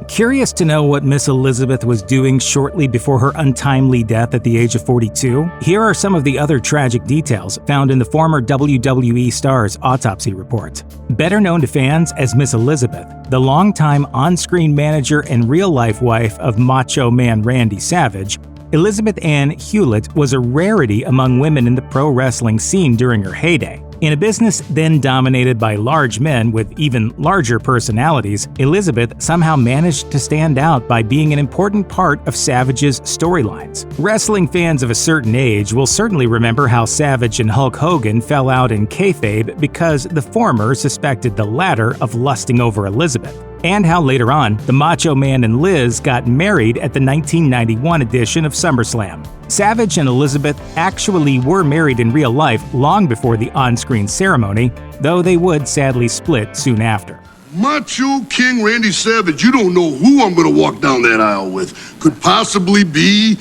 Curious to know what Miss Elizabeth was doing shortly before her untimely death at the age of 42? Here are some of the other tragic details found in the former WWE star's autopsy report. Better known to fans as Miss Elizabeth, the longtime on-screen manager and real-life wife of Macho Man Randy Savage, Elizabeth Ann Hulette was a rarity among women in the pro wrestling scene during her heyday. In a business then dominated by large men with even larger personalities, Elizabeth somehow managed to stand out by being an important part of Savage's storylines. Wrestling fans of a certain age will certainly remember how Savage and Hulk Hogan fell out in kayfabe because the former suspected the latter of lusting over Elizabeth, and how later on, the Macho Man and Liz got married at the 1991 edition of SummerSlam. Savage and Elizabeth actually were married in real life long before the on-screen ceremony, though they would sadly split soon after. Macho King Randy Savage, you don't know who I'm gonna walk down that aisle with. Could possibly be,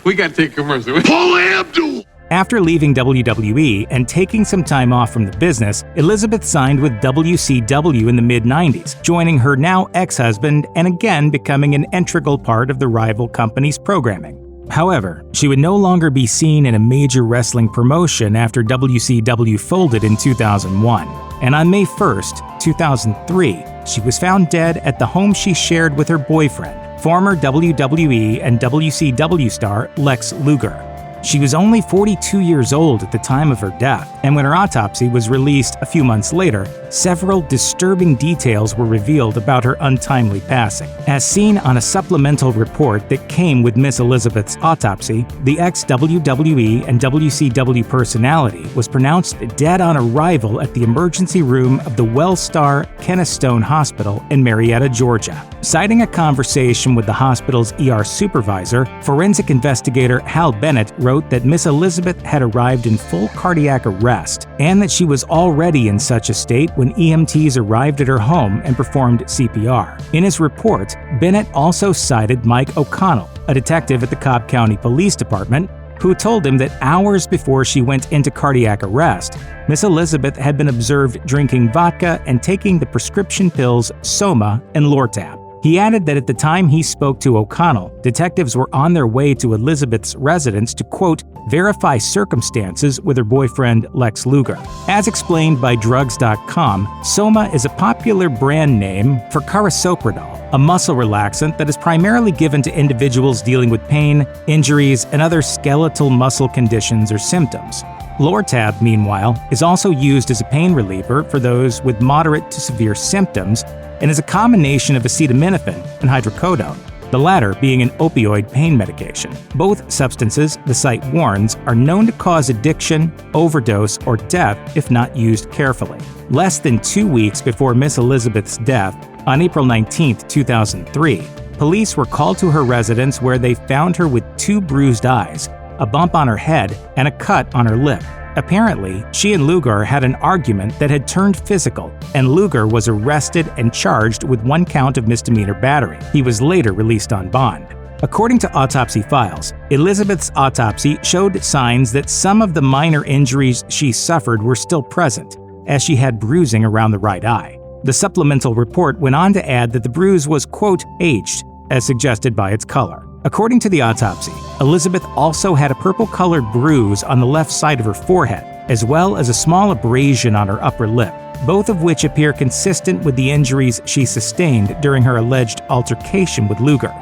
We gotta take a commercial. Paul Abdul! After leaving WWE and taking some time off from the business, Elizabeth signed with WCW in the mid-90s, joining her now ex-husband and again becoming an integral part of the rival company's programming. However, she would no longer be seen in a major wrestling promotion after WCW folded in 2001. And on May 1st, 2003, she was found dead at the home she shared with her boyfriend, former WWE and WCW star Lex Luger. She was only 42 years old at the time of her death, and when her autopsy was released a few months later, several disturbing details were revealed about her untimely passing. As seen on a supplemental report that came with Miss Elizabeth's autopsy, the ex-WWE and WCW personality was pronounced dead on arrival at the emergency room of the WellStar Kenneth Stone Hospital in Marietta, Georgia. Citing a conversation with the hospital's ER supervisor, forensic investigator Hal Bennett wrote that Miss Elizabeth had arrived in full cardiac arrest and that she was already in such a state when EMTs arrived at her home and performed CPR. In his report, Bennett also cited Mike O'Connell, a detective at the Cobb County Police Department, who told him that hours before she went into cardiac arrest, Miss Elizabeth had been observed drinking vodka and taking the prescription pills Soma and Lortab. He added that at the time he spoke to O'Connell, detectives were on their way to Elizabeth's residence to, quote, verify circumstances with her boyfriend Lex Luger. As explained by Drugs.com, Soma is a popular brand name for carisoprodol, a muscle relaxant that is primarily given to individuals dealing with pain, injuries, and other skeletal muscle conditions or symptoms. Lortab, meanwhile, is also used as a pain reliever for those with moderate to severe symptoms and is a combination of acetaminophen and hydrocodone, the latter being an opioid pain medication. Both substances, the site warns, are known to cause addiction, overdose, or death if not used carefully. Less than 2 weeks before Miss Elizabeth's death, on April 19, 2003, police were called to her residence where they found her with 2 bruised eyes, a bump on her head, and a cut on her lip. Apparently, she and Luger had an argument that had turned physical, and Luger was arrested and charged with 1 count of misdemeanor battery. He was later released on bond. According to autopsy files, Elizabeth's autopsy showed signs that some of the minor injuries she suffered were still present, as she had bruising around the right eye. The supplemental report went on to add that the bruise was, quote, aged, as suggested by its color. According to the autopsy, Elizabeth also had a purple-colored bruise on the left side of her forehead, as well as a small abrasion on her upper lip, both of which appear consistent with the injuries she sustained during her alleged altercation with Luger.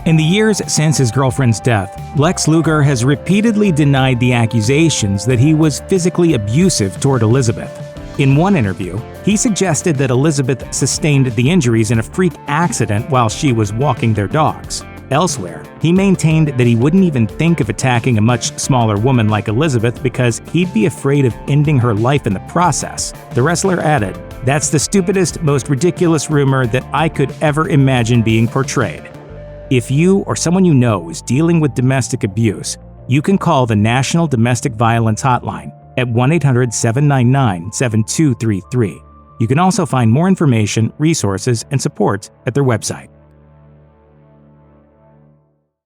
In the years since his girlfriend's death, Lex Luger has repeatedly denied the accusations that he was physically abusive toward Elizabeth. In one interview, he suggested that Elizabeth sustained the injuries in a freak accident while she was walking their dogs. Elsewhere, he maintained that he wouldn't even think of attacking a much smaller woman like Elizabeth because he'd be afraid of ending her life in the process. The wrestler added, "That's the stupidest, most ridiculous rumor that I could ever imagine being portrayed." If you or someone you know is dealing with domestic abuse, you can call the National Domestic Violence Hotline at 1-800-799-7233. You can also find more information, resources, and support at their website.